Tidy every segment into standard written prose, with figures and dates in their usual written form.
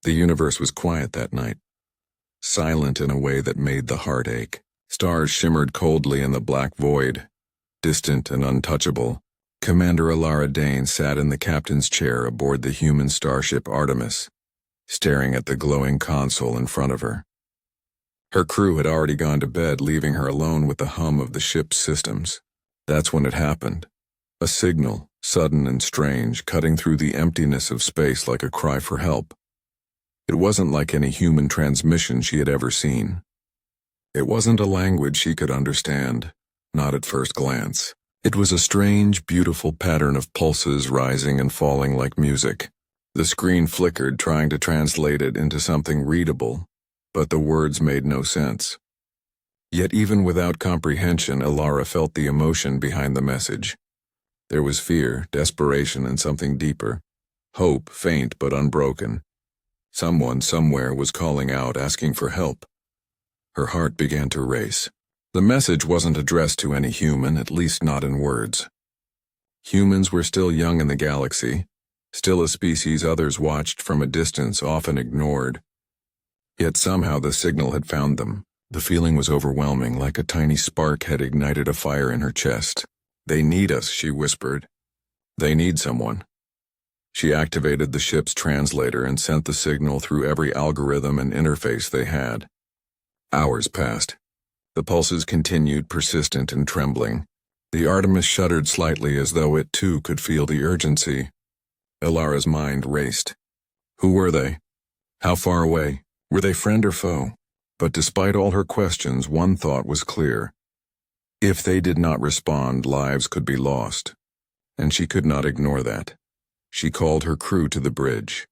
The universe was quiet that night, silent in a way that made the heart ache. Stars shimmered coldly in the black void, distant and untouchable. Commander Alara Dane sat in the captain's chair aboard the human starship Artemis, staring at the glowing console in front of her. Her crew had already gone to bed, leaving her alone with the hum of the ship's systems. That's when it happened. A signal, sudden and strange, cutting through the emptiness of space like a cry for help. It wasn't like any human transmission she had ever seen. It wasn't a language she could understand, not at first glance. It was a strange, beautiful pattern of pulses rising and falling like music. The screen flickered, trying to translate it into something readable, but the words made no sense. Yet even without comprehension, Alara felt the emotion behind the message. There was fear, desperation, and something deeper. Hope, faint but unbroken. Someone somewhere was calling out, asking for help. Her heart began to race. The message wasn't addressed to any human, at least not in words. Humans were still young in the galaxy, still a species others watched from a distance, often ignored. Yet somehow the signal had found them. The feeling was overwhelming, like a tiny spark had ignited a fire in her chest. "They need us," she whispered. "They need someone." She activated the ship's translator and sent the signal through every algorithm and interface they had. Hours passed. The pulses continued, persistent and trembling. The Artemis shuddered slightly as though it too could feel the urgency. Alara's mind raced. Who were they? How far away? Were they friend or foe? But despite all her questions, one thought was clear. If they did not respond, lives could be lost. And she could not ignore that. She called her crew to the bridge.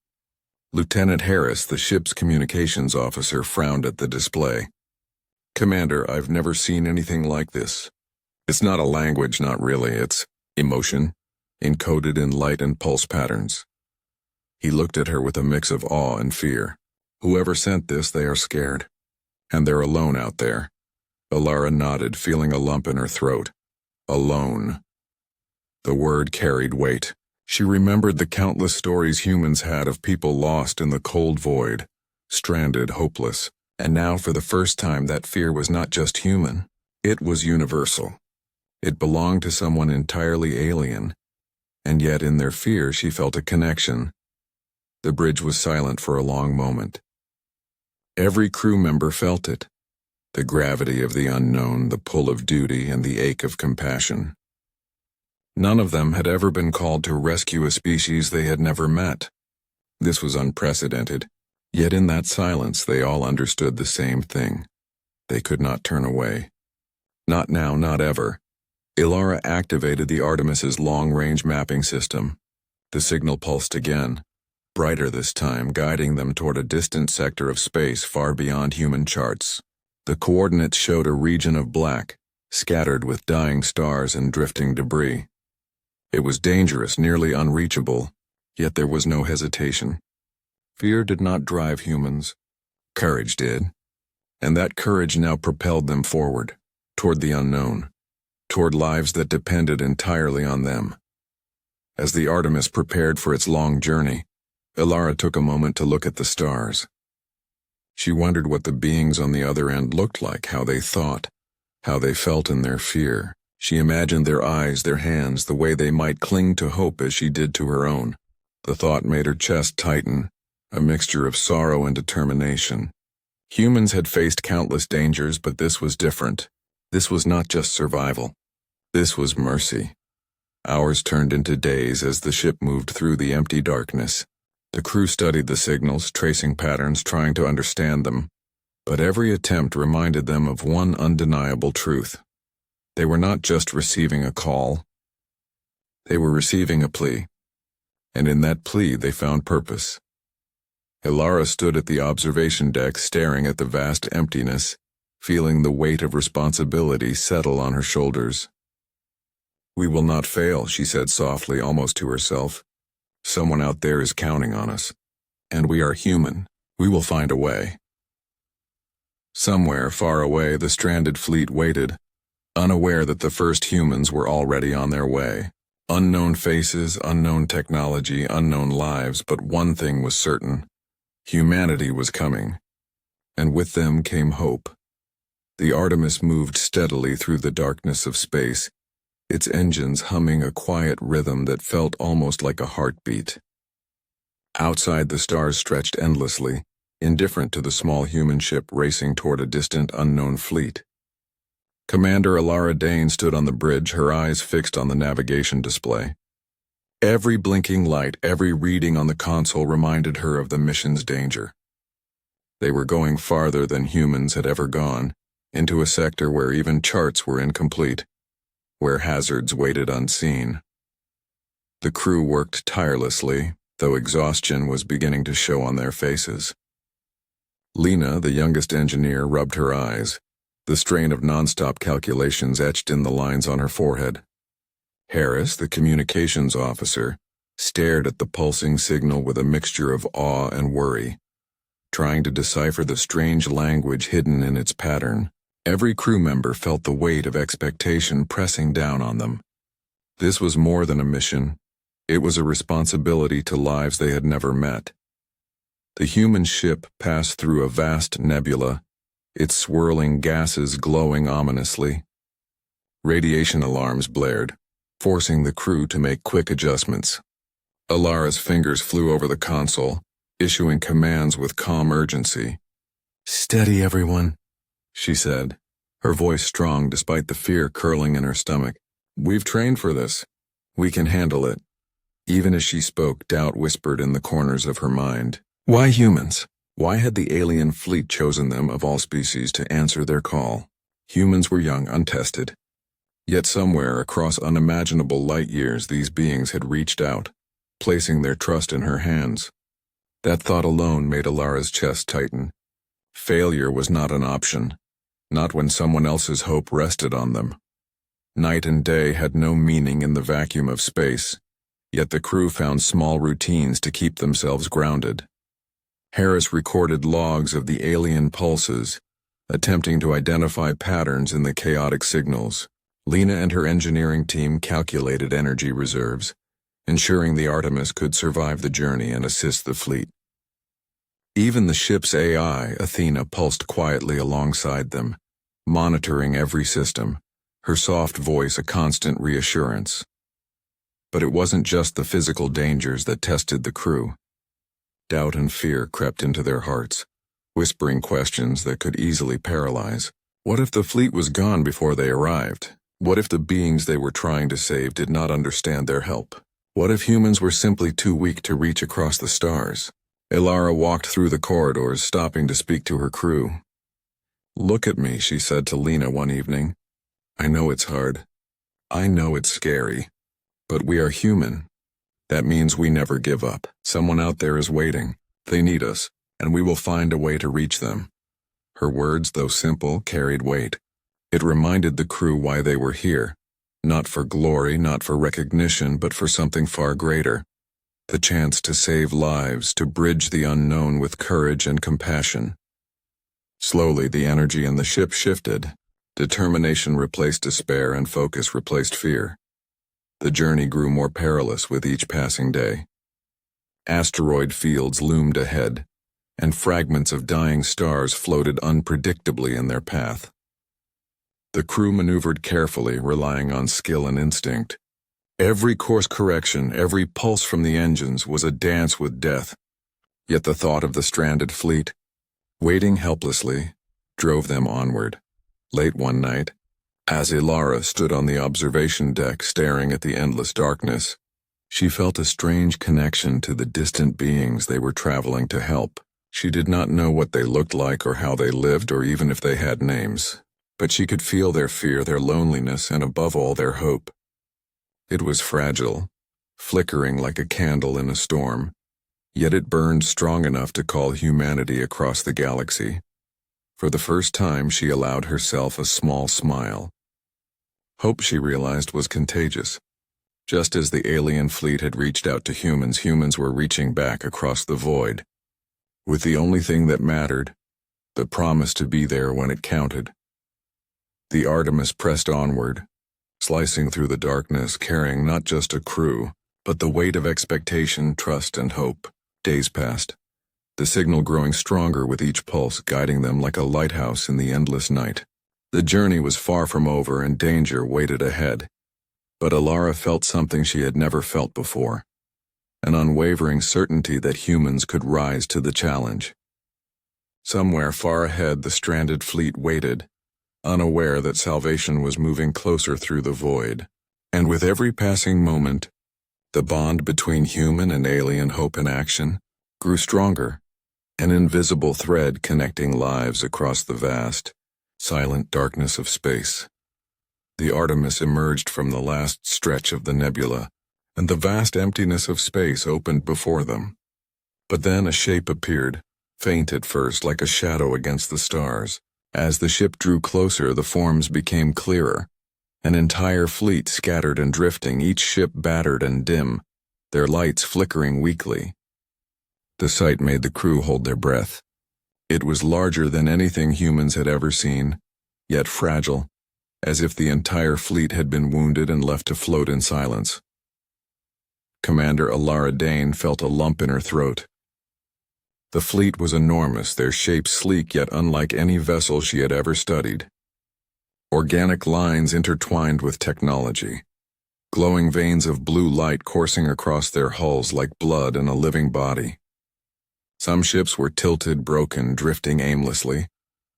Lieutenant Harris, the ship's communications officer, frowned at the display. "Commander, I've never seen anything like this. It's not a language, not really, it's emotion, encoded in light and pulse patterns." He looked at her with a mix of awe and fear. "Whoever sent this, they are scared. And they're alone out there." Alara nodded, feeling a lump in her throat. Alone. The word carried weight. She remembered the countless stories humans had of people lost in the cold void, stranded, hopeless. And now, for the first time, that fear was not just human. It was universal. It belonged to someone entirely alien. And yet, in their fear, she felt a connection. The bridge was silent for a long moment. Every crew member felt it. The gravity of the unknown, the pull of duty, and the ache of compassion. None of them had ever been called to rescue a species they had never met. This was unprecedented. Yet in that silence they all understood the same thing. They could not turn away. Not now, not ever. Alara activated the Artemis's long-range mapping system. The signal pulsed again, brighter this time, guiding them toward a distant sector of space far beyond human charts. The coordinates showed a region of black, scattered with dying stars and drifting debris. It was dangerous, nearly unreachable, yet there was no hesitation. Fear did not drive humans. Courage did. And that courage now propelled them forward, toward the unknown, toward lives that depended entirely on them. As the Artemis prepared for its long journey, Alara took a moment to look at the stars. She wondered what the beings on the other end looked like, how they thought, how they felt in their fear. She imagined their eyes, their hands, the way they might cling to hope as she did to her own. The thought made her chest tighten, a mixture of sorrow and determination. Humans had faced countless dangers, but this was different. This was not just survival. This was mercy. Hours turned into days as the ship moved through the empty darkness. The crew studied the signals, tracing patterns, trying to understand them. But every attempt reminded them of one undeniable truth. They were not just receiving a call. They were receiving a plea. And in that plea they found purpose. Alara stood at the observation deck, staring at the vast emptiness, feeling the weight of responsibility settle on her shoulders. "We will not fail," she said softly, almost to herself. "Someone out there is counting on us. And we are human. We will find a way." Somewhere far away, the stranded fleet waited, unaware that the first humans were already on their way. Unknown faces, unknown technology, unknown lives, but one thing was certain. Humanity was coming, and with them came hope. The Artemis moved steadily through the darkness of space, its engines humming a quiet rhythm that felt almost like a heartbeat. Outside, the stars stretched endlessly, indifferent to the small human ship racing toward a distant, unknown fleet. Commander Alara Dane stood on the bridge, her eyes fixed on the navigation display. Every blinking light, every reading on the console reminded her of the mission's danger. They were going farther than humans had ever gone, into a sector where even charts were incomplete, where hazards waited unseen. The crew worked tirelessly, though exhaustion was beginning to show on their faces. Lena, the youngest engineer, rubbed her eyes, the strain of nonstop calculations etched in the lines on her forehead. Harris, the communications officer, stared at the pulsing signal with a mixture of awe and worry, trying to decipher the strange language hidden in its pattern. Every crew member felt the weight of expectation pressing down on them. This was more than a mission. It was a responsibility to lives they had never met. The human ship passed through a vast nebula, its swirling gases glowing ominously. Radiation alarms blared, forcing the crew to make quick adjustments. Alara's fingers flew over the console, issuing commands with calm urgency. "Steady, everyone," she said, her voice strong despite the fear curling in her stomach. "We've trained for this. We can handle it." Even as she spoke, doubt whispered in the corners of her mind. Why humans? Why had the alien fleet chosen them of all species to answer their call? Humans were young, untested. Yet somewhere across unimaginable light years these beings had reached out, placing their trust in her hands. That thought alone made Alara's chest tighten. Failure was not an option, not when someone else's hope rested on them. Night and day had no meaning in the vacuum of space, yet the crew found small routines to keep themselves grounded. Harris recorded logs of the alien pulses, attempting to identify patterns in the chaotic signals. Lena and her engineering team calculated energy reserves, ensuring the Artemis could survive the journey and assist the fleet. Even the ship's AI, Athena, pulsed quietly alongside them, monitoring every system, her soft voice a constant reassurance. But it wasn't just the physical dangers that tested the crew. Doubt and fear crept into their hearts, whispering questions that could easily paralyze. What if the fleet was gone before they arrived? What if the beings they were trying to save did not understand their help? What if humans were simply too weak to reach across the stars? Alara walked through the corridors, stopping to speak to her crew. "Look at me," she said to Lena one evening. "I know it's hard. I know it's scary. But we are human. That means we never give up. Someone out there is waiting. They need us, and we will find a way to reach them." Her words, though simple, carried weight. It reminded the crew why they were here. Not for glory, not for recognition, but for something far greater. The chance to save lives, to bridge the unknown with courage and compassion. Slowly, the energy in the ship shifted. Determination replaced despair and focus replaced fear. The journey grew more perilous with each passing day. Asteroid fields loomed ahead, and fragments of dying stars floated unpredictably in their path. The crew maneuvered carefully, relying on skill and instinct. Every course correction, every pulse from the engines was a dance with death. Yet the thought of the stranded fleet, waiting helplessly, drove them onward. Late one night, as Alara stood on the observation deck staring at the endless darkness, she felt a strange connection to the distant beings they were traveling to help. She did not know what they looked like or how they lived or even if they had names, but she could feel their fear, their loneliness, and above all their hope. It was fragile, flickering like a candle in a storm, yet it burned strong enough to call humanity across the galaxy. For the first time, she allowed herself a small smile. Hope, she realized, was contagious. Just as the alien fleet had reached out to humans, humans were reaching back across the void, with the only thing that mattered, the promise to be there when it counted. The Artemis pressed onward, slicing through the darkness, carrying not just a crew, but the weight of expectation, trust, and hope. Days passed. the signal growing stronger with each pulse, guiding them like a lighthouse in the endless night. The journey was far from over and danger waited ahead. But Alara felt something she had never felt before, an unwavering certainty that humans could rise to the challenge. Somewhere far ahead, the stranded fleet waited, unaware that salvation was moving closer through the void. And with every passing moment, the bond between human and alien hope and action grew stronger, an invisible thread connecting lives across the vast, silent darkness of space. The Artemis emerged from the last stretch of the nebula, and the vast emptiness of space opened before them. But then a shape appeared, faint at first like a shadow against the stars. As the ship drew closer, the forms became clearer. An entire fleet scattered and drifting, each ship battered and dim, their lights flickering weakly. The sight made the crew hold their breath. It was larger than anything humans had ever seen, yet fragile, as if the entire fleet had been wounded and left to float in silence. Commander Alara Dane felt a lump in her throat. The fleet was enormous, their shape sleek yet unlike any vessel she had ever studied. Organic lines intertwined with technology, glowing veins of blue light coursing across their hulls like blood in a living body. Some ships were tilted, broken, drifting aimlessly,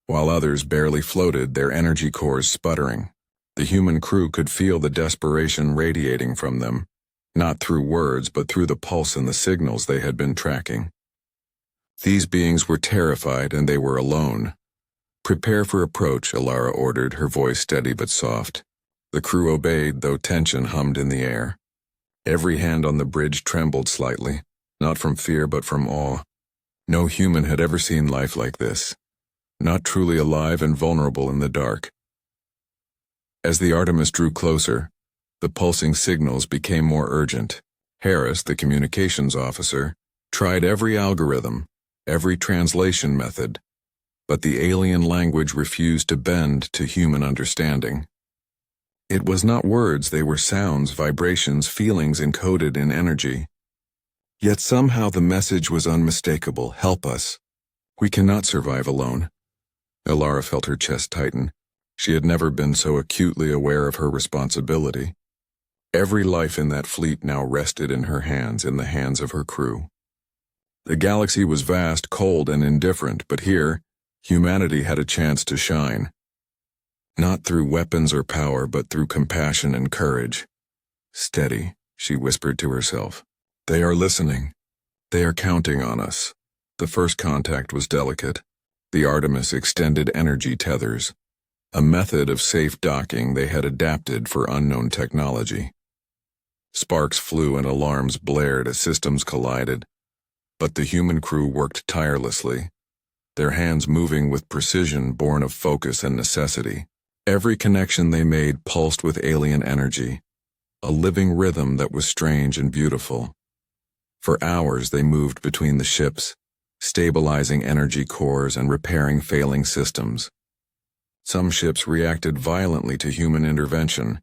while others barely floated, their energy cores sputtering. The human crew could feel the desperation radiating from them, not through words but through the pulse and the signals they had been tracking. These beings were terrified and they were alone. "Prepare for approach," Alara ordered, her voice steady but soft. The crew obeyed, though tension hummed in the air. Every hand on the bridge trembled slightly, not from fear but from awe. No human had ever seen life like this, not truly alive and vulnerable in the dark. As the Artemis drew closer, the pulsing signals became more urgent. Harris, the communications officer, tried every algorithm, every translation method, but the alien language refused to bend to human understanding. It was not words, they were sounds, vibrations, feelings encoded in energy. Yet somehow the message was unmistakable: help us. We cannot survive alone. Alara felt her chest tighten. She had never been so acutely aware of her responsibility. Every life in that fleet now rested in her hands, in the hands of her crew. The galaxy was vast, cold, and indifferent, but here, humanity had a chance to shine. Not through weapons or power, but through compassion and courage. "Steady," she whispered to herself. "They are listening. They are counting on us." The first contact was delicate. The Artemis extended energy tethers, a method of safe docking they had adapted for unknown technology. Sparks flew and alarms blared as systems collided, but the human crew worked tirelessly, their hands moving with precision born of focus and necessity. Every connection they made pulsed with alien energy, a living rhythm that was strange and beautiful. For hours they moved between the ships, stabilizing energy cores and repairing failing systems. Some ships reacted violently to human intervention,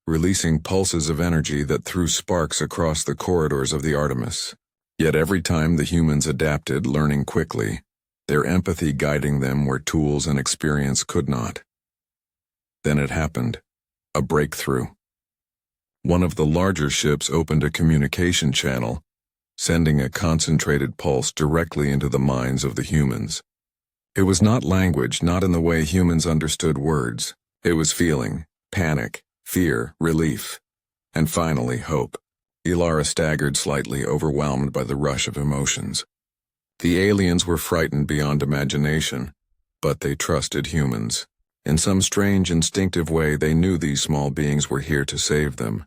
releasing pulses of energy that threw sparks across the corridors of the Artemis. Yet every time the humans adapted, learning quickly, their empathy guiding them where tools and experience could not. Then it happened, a breakthrough. One of the larger ships opened a communication channel, sending a concentrated pulse directly into the minds of the humans. It was not language, not in the way humans understood words. It was feeling, panic, fear, relief, and finally hope. Alara staggered slightly, overwhelmed by the rush of emotions. The aliens were frightened beyond imagination, but they trusted humans. In some strange, instinctive way, they knew these small beings were here to save them.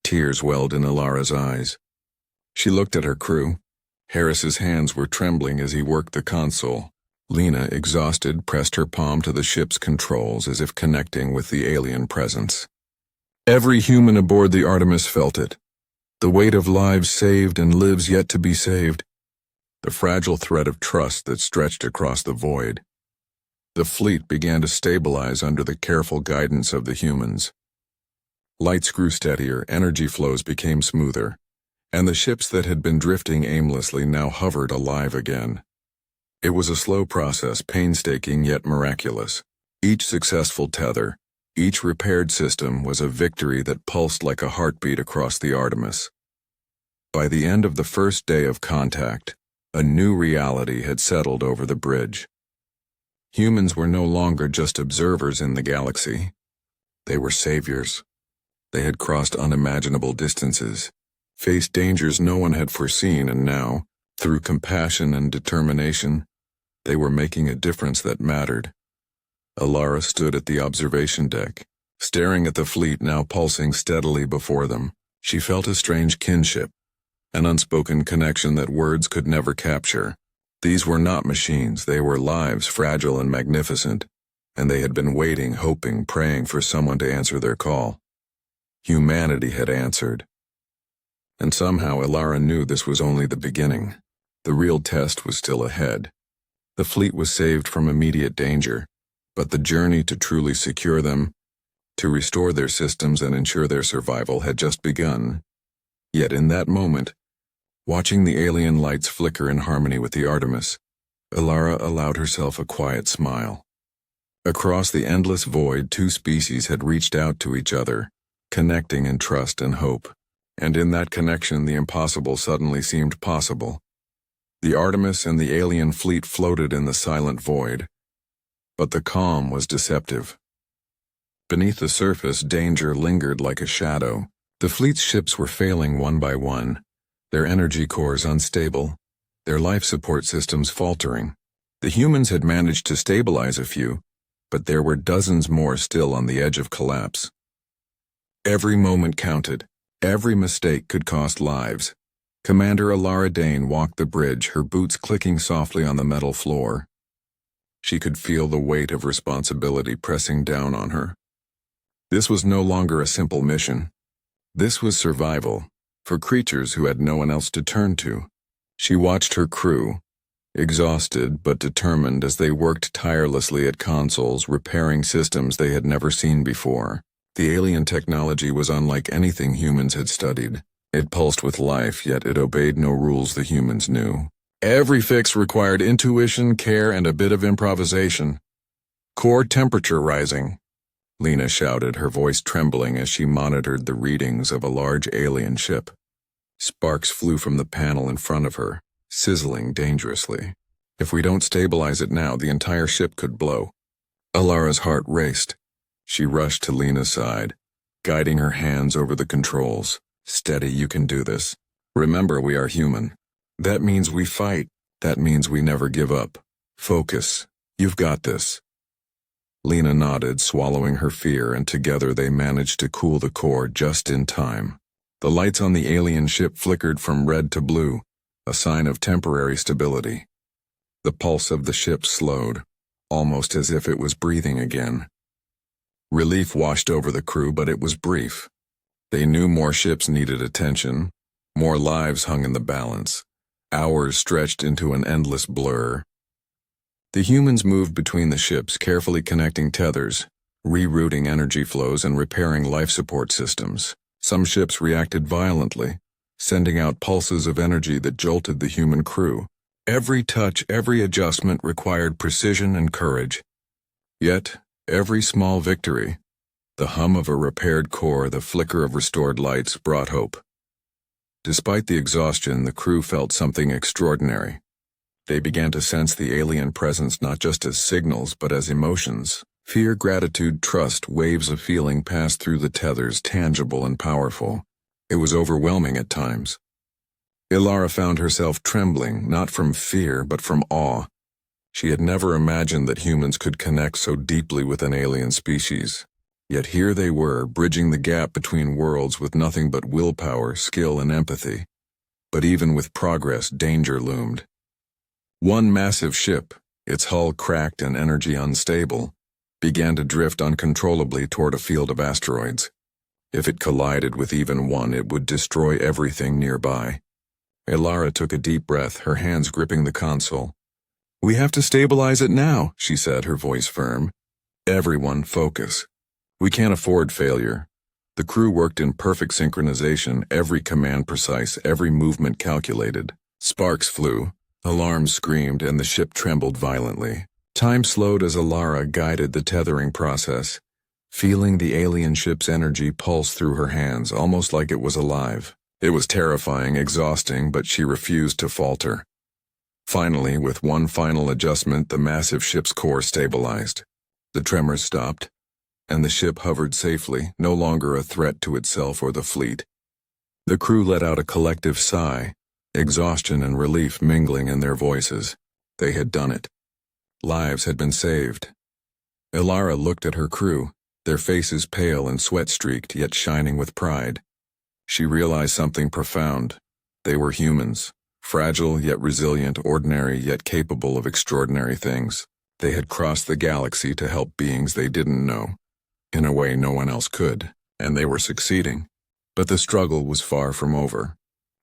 Tears welled in Alara's eyes. She looked at her crew. Harris's hands were trembling as he worked the console. Lena, exhausted, pressed her palm to the ship's controls as if connecting with the alien presence. Every human aboard the Artemis felt it. The weight of lives saved and lives yet to be saved. The fragile thread of trust that stretched across the void. The fleet began to stabilize under the careful guidance of the humans. Lights grew steadier, energy flows became smoother, and the ships that had been drifting aimlessly now hovered alive again. It was a slow process, painstaking yet miraculous. Each successful tether, each repaired system was a victory that pulsed like a heartbeat across the Artemis. By the end of the first day of contact, a new reality had settled over the bridge. Humans were no longer just observers in the galaxy. They were saviors. They had crossed unimaginable distances, faced dangers no one had foreseen, and now, through compassion and determination, they were making a difference that mattered. Alara stood at the observation deck, staring at the fleet now pulsing steadily before them. She felt a strange kinship, an unspoken connection that words could never capture. These were not machines, they were lives, fragile and magnificent, and they had been waiting, hoping, praying for someone to answer their call. Humanity had answered. And somehow Alara knew this was only the beginning. The real test was still ahead. The fleet was saved from immediate danger, but the journey to truly secure them, to restore their systems and ensure their survival, had just begun. Yet in that moment, watching the alien lights flicker in harmony with the Artemis, Alara allowed herself a quiet smile. Across the endless void, two species had reached out to each other, connecting in trust and hope. And in that connection, the impossible suddenly seemed possible. The Artemis and the alien fleet floated in the silent void, but the calm was deceptive. Beneath the surface, danger lingered like a shadow. The fleet's ships were failing one by one, their energy cores unstable, their life support systems faltering. The humans had managed to stabilize a few, but there were dozens more still on the edge of collapse. Every moment counted. Every mistake could cost lives. Commander Alara Dane walked the bridge, her boots clicking softly on the metal floor. She could feel the weight of responsibility pressing down on her. This was no longer a simple mission. This was survival, for creatures who had no one else to turn to. She watched her crew, exhausted but determined, as they worked tirelessly at consoles, repairing systems they had never seen before. The alien technology was unlike anything humans had studied. It pulsed with life, yet it obeyed no rules the humans knew. Every fix required intuition, care, and a bit of improvisation. "Core temperature rising," Lena shouted, her voice trembling as she monitored the readings of a large alien ship. Sparks flew from the panel in front of her, sizzling dangerously. If we don't stabilize it now, the entire ship could blow. Alara's heart raced. She rushed to Lena's side, guiding her hands over the controls. "Steady, you can do this. Remember, we are human. That means we fight. That means we never give up. Focus. You've got this." Lena nodded, swallowing her fear, and together they managed to cool the core just in time. The lights on the alien ship flickered from red to blue, a sign of temporary stability. The pulse of the ship slowed, almost as if it was breathing again. Relief washed over the crew, but it was brief. They knew more ships needed attention, more lives hung in the balance. Hours stretched into an endless blur. The humans moved between the ships, carefully connecting tethers, rerouting energy flows, and repairing life support systems. Some ships reacted violently, sending out pulses of energy that jolted the human crew. Every touch, every adjustment required precision and courage. Yet, every small victory, the hum of a repaired core, the flicker of restored lights, brought hope. Despite the exhaustion, the crew felt something extraordinary. They began to sense the alien presence not just as signals, but as emotions. Fear, gratitude, trust, waves of feeling passed through the tethers, tangible and powerful. It was overwhelming at times. Alara found herself trembling, not from fear, but from awe. She had never imagined that humans could connect so deeply with an alien species. Yet here they were, bridging the gap between worlds with nothing but willpower, skill, and empathy. But even with progress, danger loomed. One massive ship, its hull cracked and energy unstable, began to drift uncontrollably toward a field of asteroids. If it collided with even one, it would destroy everything nearby. Alara took a deep breath, her hands gripping the console. "We have to stabilize it now," she said, her voice firm. "Everyone, focus. We can't afford failure." The crew worked in perfect synchronization, every command precise, every movement calculated. Sparks flew, Alarms screamed and the ship trembled violently. Time slowed as Alara guided the tethering process, feeling the alien ship's energy pulse through her hands, almost like it was alive. It was terrifying, exhausting, but she refused to falter. Finally, with one final adjustment, the massive ship's core stabilized. The tremors stopped, and the ship hovered safely, no longer a threat to itself or the fleet. The crew let out a collective sigh, exhaustion and relief mingling in their voices. They had done it. Lives had been saved. Alara looked at her crew, their faces pale and sweat-streaked yet shining with pride. She realized something profound. They were humans, fragile yet resilient, ordinary yet capable of extraordinary things. They had crossed the galaxy to help beings they didn't know, in a way no one else could, and they were succeeding. But the struggle was far from over.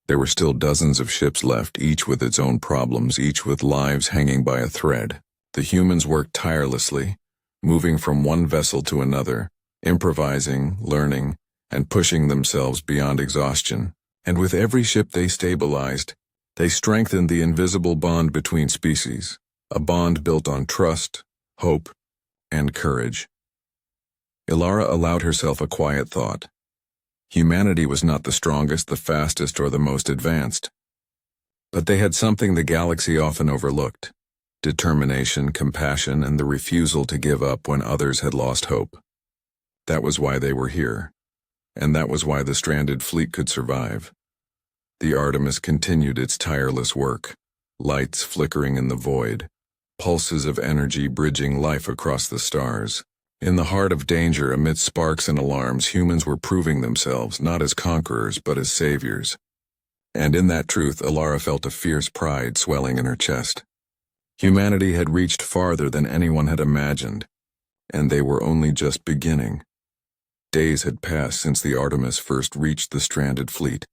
There were still dozens of ships left, each with its own problems, each with lives hanging by a thread. The humans worked tirelessly, moving from one vessel to another, improvising, learning, and pushing themselves beyond exhaustion. And with every ship they stabilized, they strengthened the invisible bond between species, a bond built on trust, hope, and courage. Alara allowed herself a quiet thought. Humanity was not the strongest, the fastest, or the most advanced. But they had something the galaxy often overlooked: determination, compassion, and the refusal to give up when others had lost hope. That was why they were here, and that was why the stranded fleet could survive. The Artemis continued its tireless work, lights flickering in the void, pulses of energy bridging life across the stars. In the heart of danger, amidst sparks and alarms, humans were proving themselves not as conquerors but as saviors. And in that truth, Alara felt a fierce pride swelling in her chest. Humanity had reached farther than anyone had imagined, and they were only just beginning. Days had passed since the Artemis first reached the stranded fleet,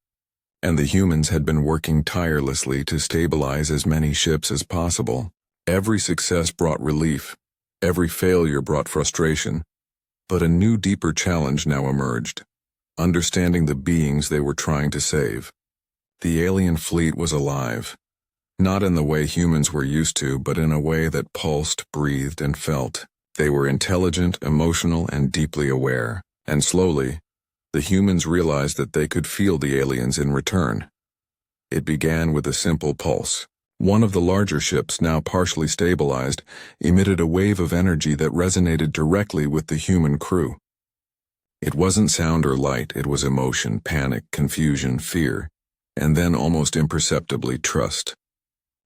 and the humans had been working tirelessly to stabilize as many ships as possible. Every success brought relief. Every failure brought frustration, but a new, deeper challenge now emerged: understanding the beings they were trying to save. The alien fleet was alive, not in the way humans were used to, but in a way that pulsed, breathed, and felt. They were intelligent, emotional, and deeply aware, and slowly, the humans realized that they could feel the aliens in return. It began with a simple pulse. One of the larger ships, now partially stabilized, emitted a wave of energy that resonated directly with the human crew. It wasn't sound or light, it was emotion, panic, confusion, fear, and then almost imperceptibly trust.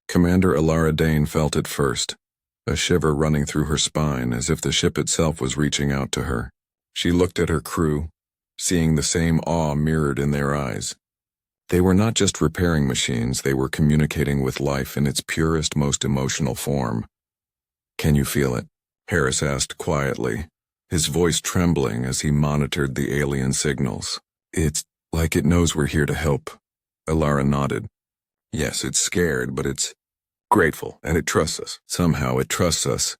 Commander Alara Dane felt it first, a shiver running through her spine as if the ship itself was reaching out to her. She looked at her crew, seeing the same awe mirrored in their eyes. They were not just repairing machines, they were communicating with life in its purest, most emotional form. "Can you feel it?" Harris asked quietly, his voice trembling as he monitored the alien signals. "It's like it knows we're here to help." Alara nodded. "Yes, it's scared, but it's grateful, and it trusts us. Somehow it trusts us."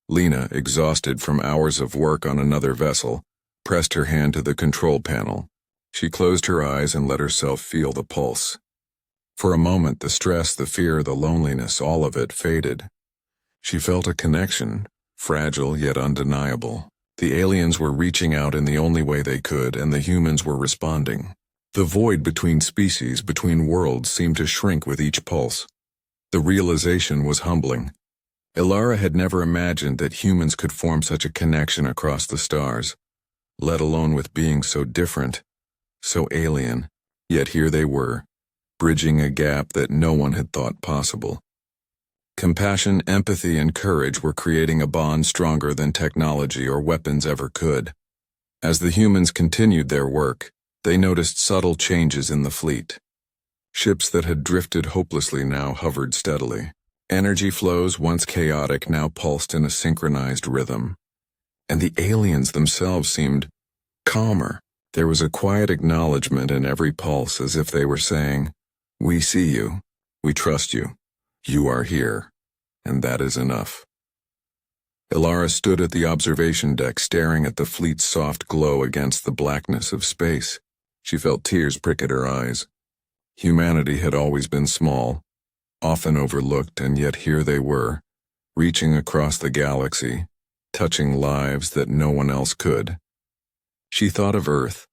Lena, exhausted from hours of work on another vessel, pressed her hand to the control panel. She closed her eyes and let herself feel the pulse. For a moment, the stress, the fear, the loneliness, all of it faded. She felt a connection, fragile yet undeniable. The aliens were reaching out in the only way they could, and the humans were responding. The void between species, between worlds, seemed to shrink with each pulse. The realization was humbling. Alara had never imagined that humans could form such a connection across the stars, let alone with beings so different, so alien. Yet here they were, bridging a gap that no one had thought possible. Compassion, empathy, and courage were creating a bond stronger than technology or weapons ever could. As the humans continued their work, they noticed subtle changes in the fleet. Ships that had drifted hopelessly now hovered steadily. Energy flows, once chaotic, now pulsed in a synchronized rhythm. And the aliens themselves seemed calmer. There was a quiet acknowledgement in every pulse, as if they were saying, "We see you, we trust you, you are here, and that is enough." Alara stood at the observation deck, staring at the fleet's soft glow against the blackness of space. She felt tears prick at her eyes. Humanity had always been small, often overlooked, and yet here they were, reaching across the galaxy, touching lives that no one else could. She thought of Earth,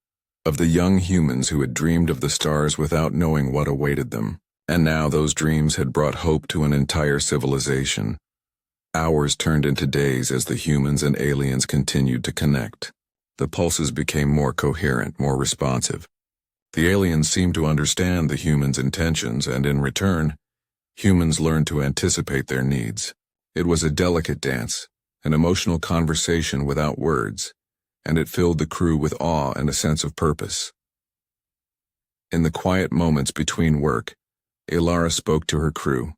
of the young humans who had dreamed of the stars without knowing what awaited them, and now those dreams had brought hope to an entire civilization. Hours turned into days as the humans and aliens continued to connect. The pulses became more coherent, more responsive. The aliens seemed to understand the humans' intentions, and in return, humans learned to anticipate their needs. It was a delicate dance, an emotional conversation without words, and it filled the crew with awe and a sense of purpose. In the quiet moments between work, Ilara spoke to her crew.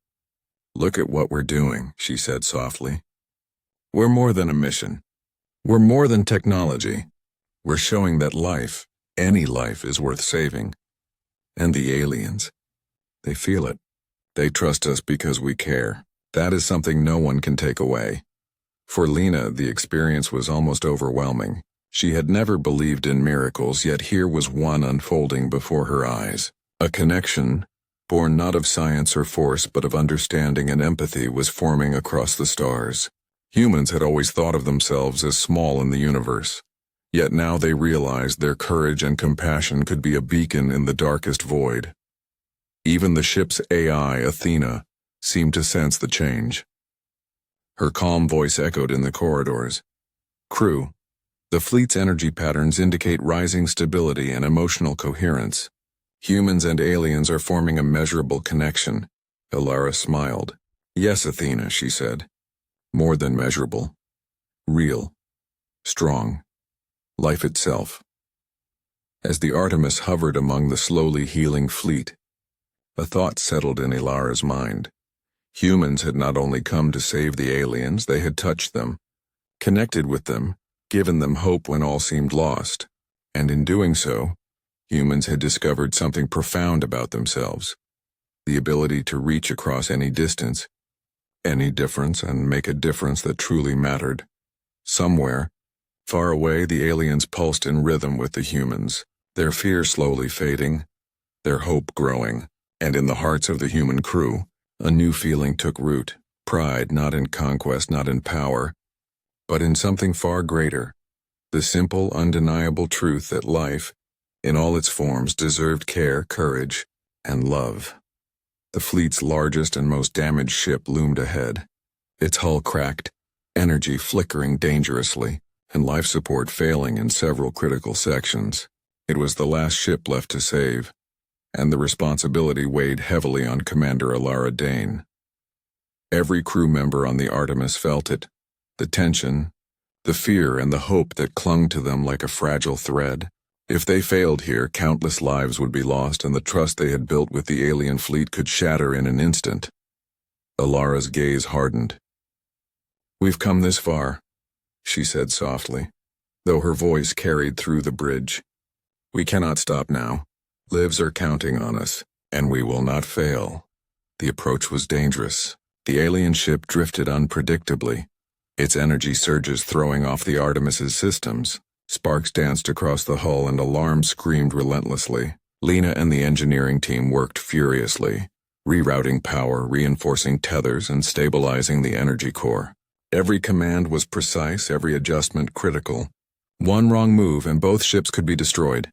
"Look at what we're doing," she said softly. "We're more than a mission. We're more than technology. We're showing that life, any life, is worth saving. And the aliens, they feel it. They trust us because we care. That is something no one can take away." For Lena, the experience was almost overwhelming. She had never believed in miracles, yet here was one unfolding before her eyes. A connection, born not of science or force but of understanding and empathy, was forming across the stars. Humans had always thought of themselves as small in the universe, yet now they realized their courage and compassion could be a beacon in the darkest void. Even the ship's AI, Athena, seemed to sense the change. Her calm voice echoed in the corridors. "Crew, the fleet's energy patterns indicate rising stability and emotional coherence. Humans and aliens are forming a measurable connection." Ilara smiled. "Yes, Athena," she said. "More than measurable. Real. Strong. Life itself." As the Artemis hovered among the slowly healing fleet, a thought settled in Ilara's mind. Humans had not only come to save the aliens, they had touched them, connected with them, given them hope when all seemed lost. And in doing so, humans had discovered something profound about themselves: the ability to reach across any distance, any difference, and make a difference that truly mattered. Somewhere, far away, the aliens pulsed in rhythm with the humans, their fear slowly fading, their hope growing, and in the hearts of the human crew, a new feeling took root: pride, not in conquest, not in power, but in something far greater, the simple, undeniable truth that life, in all its forms, deserved care, courage, and love. The fleet's largest and most damaged ship loomed ahead, its hull cracked, energy flickering dangerously, and life support failing in several critical sections. It was the last ship left to save, and the responsibility weighed heavily on Commander Ilara Dane. Every crew member on the Artemis felt it: the tension, the fear, and the hope that clung to them like a fragile thread. If they failed here, countless lives would be lost, and the trust they had built with the alien fleet could shatter in an instant. Ilara's gaze hardened. "We've come this far," she said softly, though her voice carried through the bridge. "We cannot stop now. Lives are counting on us, and we will not fail." The approach was dangerous. The alien ship drifted unpredictably, its energy surges throwing off the Artemis's systems. Sparks danced across the hull and alarms screamed relentlessly. Lena and the engineering team worked furiously, rerouting power, reinforcing tethers, and stabilizing the energy core. Every command was precise, every adjustment critical. One wrong move and both ships could be destroyed.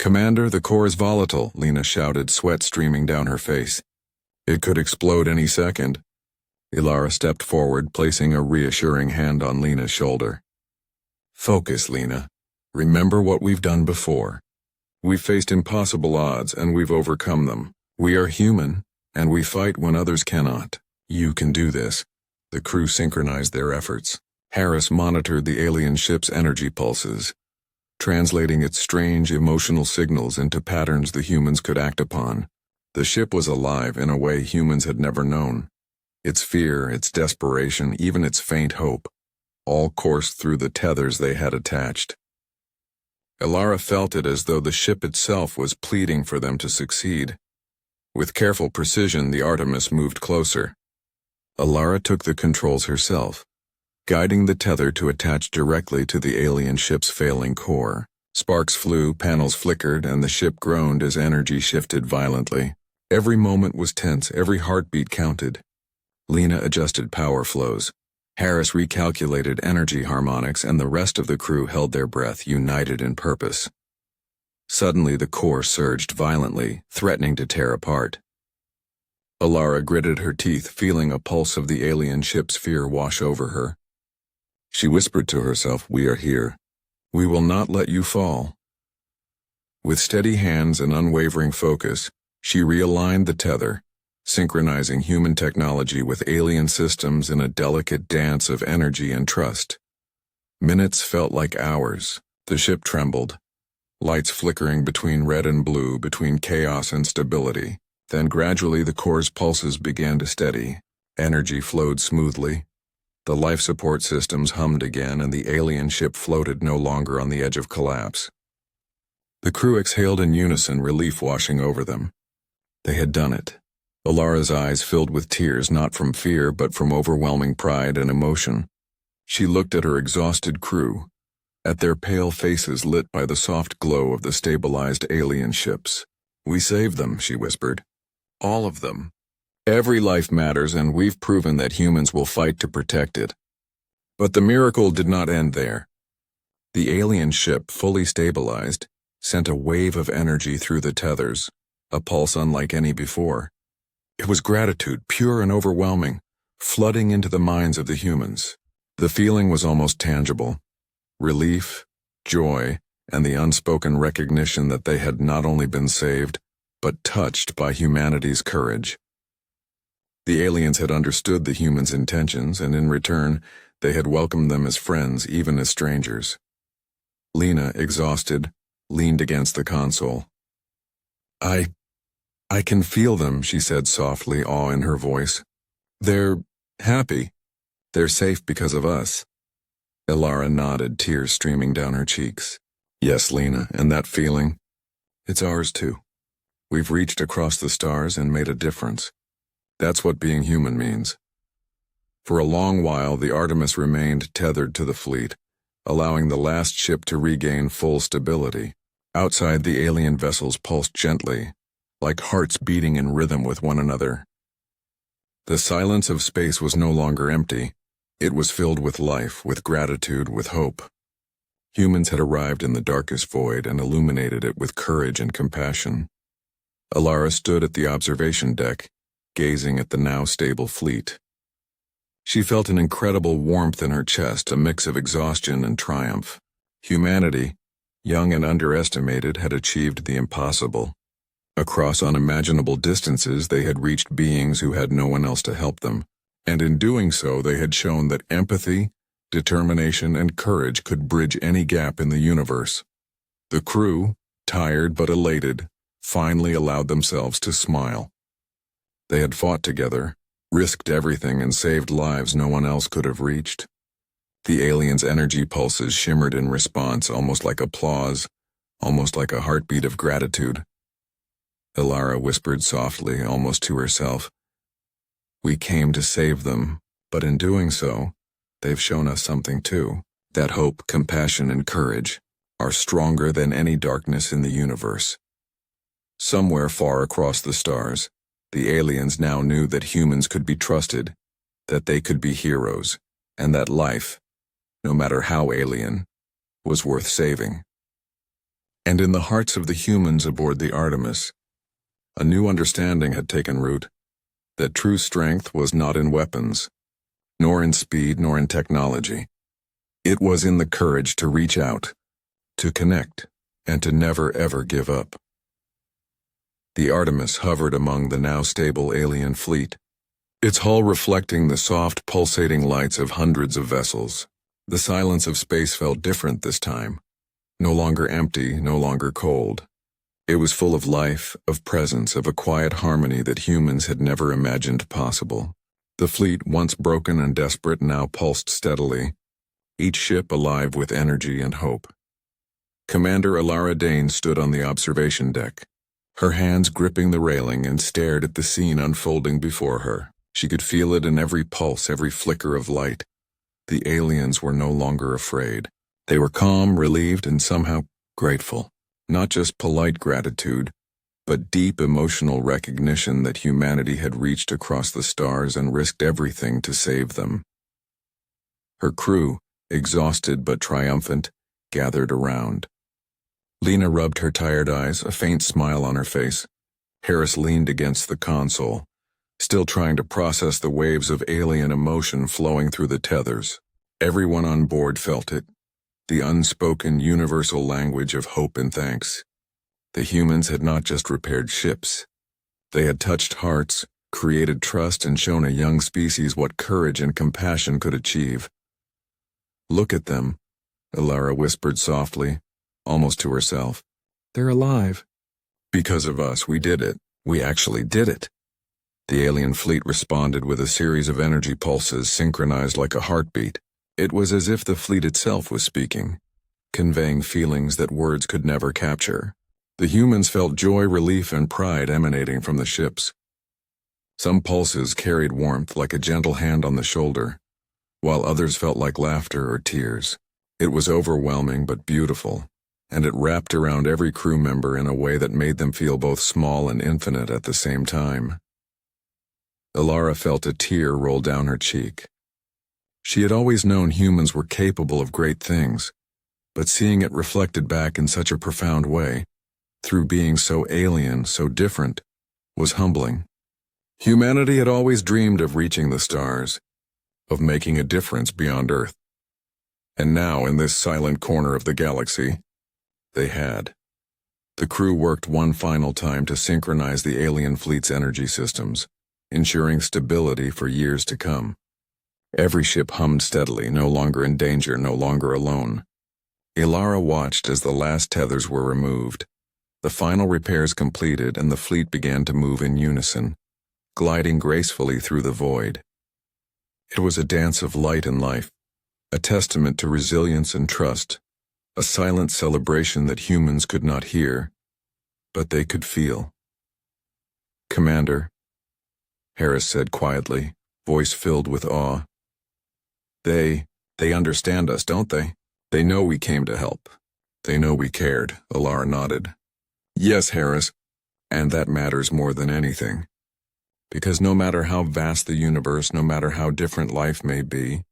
"Commander, the core is volatile," Lena shouted, sweat streaming down her face. "It could explode any second." Ilara stepped forward, placing a reassuring hand on Lena's shoulder. "Focus, Lena. Remember what we've done before. We've faced impossible odds, and we've overcome them. We are human, and we fight when others cannot. You can do this." The crew synchronized their efforts. Harris monitored the alien ship's energy pulses, translating its strange emotional signals into patterns the humans could act upon. The ship was alive in a way humans had never known. Its fear, its desperation, even its faint hope, all coursed through the tethers they had attached. Ilara felt it as though the ship itself was pleading for them to succeed. With careful precision, the Artemis moved closer. Ilara took the controls herself, guiding the tether to attach directly to the alien ship's failing core. Sparks flew, panels flickered, and the ship groaned as energy shifted violently. Every moment was tense, every heartbeat counted. Lena adjusted power flows. Harris recalculated energy harmonics, and the rest of the crew held their breath, united in purpose. Suddenly the core surged violently, threatening to tear apart. Alara gritted her teeth, feeling a pulse of the alien ship's fear wash over her. She whispered to herself, "We are here. We will not let you fall." With steady hands and unwavering focus, she realigned the tether, synchronizing human technology with alien systems in a delicate dance of energy and trust. Minutes felt like hours. The ship trembled, lights flickering between red and blue, between chaos and stability. Then gradually the core's pulses began to steady. Energy flowed smoothly. The life support systems hummed again, and the alien ship floated no longer on the edge of collapse. The crew exhaled in unison, relief washing over them. They had done it. Alara's eyes filled with tears, not from fear, but from overwhelming pride and emotion. She looked at her exhausted crew, at their pale faces lit by the soft glow of the stabilized alien ships. "We saved them," she whispered. "All of them. Every life matters, and we've proven that humans will fight to protect it." But the miracle did not end there. The alien ship, fully stabilized, sent a wave of energy through the tethers, a pulse unlike any before. It was gratitude, pure and overwhelming, flooding into the minds of the humans. The feeling was almost tangible. Relief, joy, and the unspoken recognition that they had not only been saved, but touched by humanity's courage. The aliens had understood the humans' intentions, and in return, they had welcomed them as friends, even as strangers. Lena, exhausted, leaned against the console. I can feel them," she said softly, awe in her voice. "They're happy. They're safe because of us." Alara nodded, tears streaming down her cheeks. "Yes, Lena, and that feeling, it's ours too. We've reached across the stars and made a difference. That's what being human means." For a long while, the Artemis remained tethered to the fleet, allowing the last ship to regain full stability. Outside, the alien vessels pulsed gently, like hearts beating in rhythm with one another. The silence of space was no longer empty. It was filled with life, with gratitude, with hope. Humans had arrived in the darkest void and illuminated it with courage and compassion. Alara stood at the observation deck, gazing at the now stable fleet. She felt an incredible warmth in her chest, a mix of exhaustion and triumph. Humanity, young and underestimated, had achieved the impossible. Across unimaginable distances, they had reached beings who had no one else to help them, and in doing so, they had shown that empathy, determination, and courage could bridge any gap in the universe. The crew, tired but elated, finally allowed themselves to smile. They had fought together, risked everything, and saved lives no one else could have reached. The aliens' energy pulses shimmered in response, almost like applause, almost like a heartbeat of gratitude. Alara whispered softly, almost to herself, "We came to save them, but in doing so, they've shown us something too, that hope, compassion, and courage are stronger than any darkness in the universe." Somewhere far across the stars, the aliens now knew that humans could be trusted, that they could be heroes, and that life, no matter how alien, was worth saving. And in the hearts of the humans aboard the Artemis, a new understanding had taken root, that true strength was not in weapons, nor in speed, nor in technology. It was in the courage to reach out, to connect, and to never ever give up. The Artemis hovered among the now stable alien fleet, its hull reflecting the soft, pulsating lights of hundreds of vessels. The silence of space felt different this time, no longer empty, no longer cold. It was full of life, of presence, of a quiet harmony that humans had never imagined possible. The fleet, once broken and desperate, now pulsed steadily, each ship alive with energy and hope. Commander Alara Dane stood on the observation deck, her hands gripping the railing, and stared at the scene unfolding before her. She could feel it in every pulse, every flicker of light. The aliens were no longer afraid. They were calm, relieved, and somehow grateful. Not just polite gratitude, but deep emotional recognition that humanity had reached across the stars and risked everything to save them. Her crew, exhausted but triumphant, gathered around. Lena rubbed her tired eyes, a faint smile on her face. Harris leaned against the console, still trying to process the waves of alien emotion flowing through the tethers. Everyone on board felt it, the unspoken universal language of hope and thanks. The humans had not just repaired ships. They had touched hearts, created trust, and shown a young species what courage and compassion could achieve. "Look at them," Elara whispered softly, almost to herself. "They're alive. Because of us, we did it. We actually did it." The alien fleet responded with a series of energy pulses synchronized like a heartbeat. It was as if the fleet itself was speaking, conveying feelings that words could never capture. The humans felt joy, relief, and pride emanating from the ships. Some pulses carried warmth like a gentle hand on the shoulder, while others felt like laughter or tears. It was overwhelming but beautiful, and it wrapped around every crew member in a way that made them feel both small and infinite at the same time. Elara felt a tear roll down her cheek. She had always known humans were capable of great things, but seeing it reflected back in such a profound way, through being so alien, so different, was humbling. Humanity had always dreamed of reaching the stars, of making a difference beyond Earth. And now, in this silent corner of the galaxy, they had. The crew worked one final time to synchronize the alien fleet's energy systems, ensuring stability for years to come. Every ship hummed steadily, no longer in danger, no longer alone. Elara watched as the last tethers were removed, the final repairs completed, and the fleet began to move in unison, gliding gracefully through the void. It was a dance of light and life, a testament to resilience and trust, a silent celebration that humans could not hear, but they could feel. "Commander," Harris said quietly, voice filled with awe. They understand us, don't they? They know we came to help. They know we cared," Elara nodded. "Yes, Harris, and that matters more than anything. Because no matter how vast the universe, no matter how different life may be,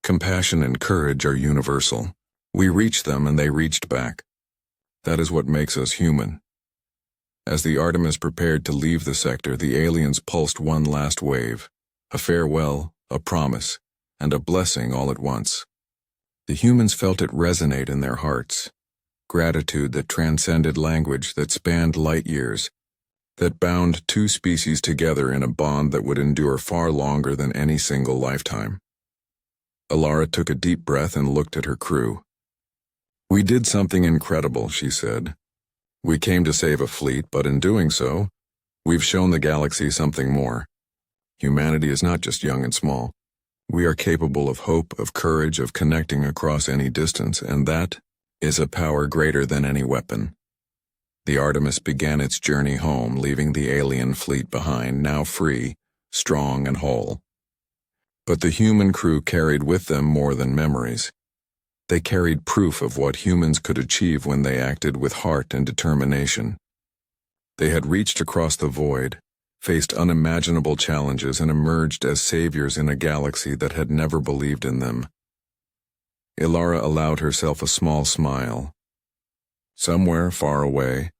compassion and courage are universal. We reached them and they reached back. That is what makes us human." As the Artemis prepared to leave the sector, the aliens pulsed one last wave, a farewell, a promise, and a blessing all at once. The humans felt it resonate in their hearts, gratitude that transcended language, that spanned light years, that bound two species together in a bond that would endure far longer than any single lifetime. Elara took a deep breath and looked at her crew. "We did something incredible," she said. "We came to save a fleet, but in doing so, we've shown the galaxy something more. Humanity is not just young and small. We are capable of hope, of courage, of connecting across any distance, and that is a power greater than any weapon." The Artemis began its journey home, leaving the alien fleet behind, now free, strong, and whole. But the human crew carried with them more than memories. They carried proof of what humans could achieve when they acted with heart and determination. They had reached across the void, faced unimaginable challenges, and emerged as saviors in a galaxy that had never believed in them. Elara allowed herself a small smile. Somewhere far away,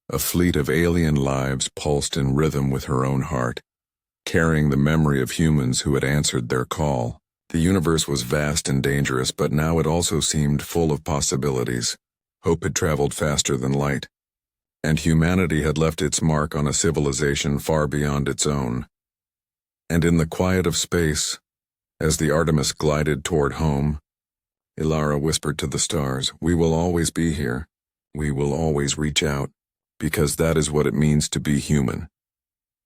a fleet of alien lives pulsed in rhythm with her own heart, carrying the memory of humans who had answered their call. The universe was vast and dangerous, but now it also seemed full of possibilities. Hope had traveled faster than light, and humanity had left its mark on a civilization far beyond its own. And in the quiet of space, as the Artemis glided toward home, Elara whispered to the stars, "We will always be here. We will always reach out, because that is what it means to be human."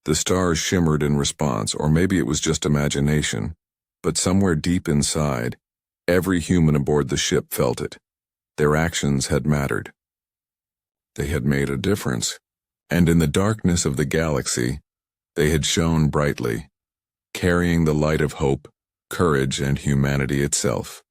The stars shimmered in response, or maybe it was just imagination, but somewhere deep inside, every human aboard the ship felt it. Their actions had mattered. They had made a difference, and in the darkness of the galaxy, they had shone brightly, carrying the light of hope, courage, and humanity itself.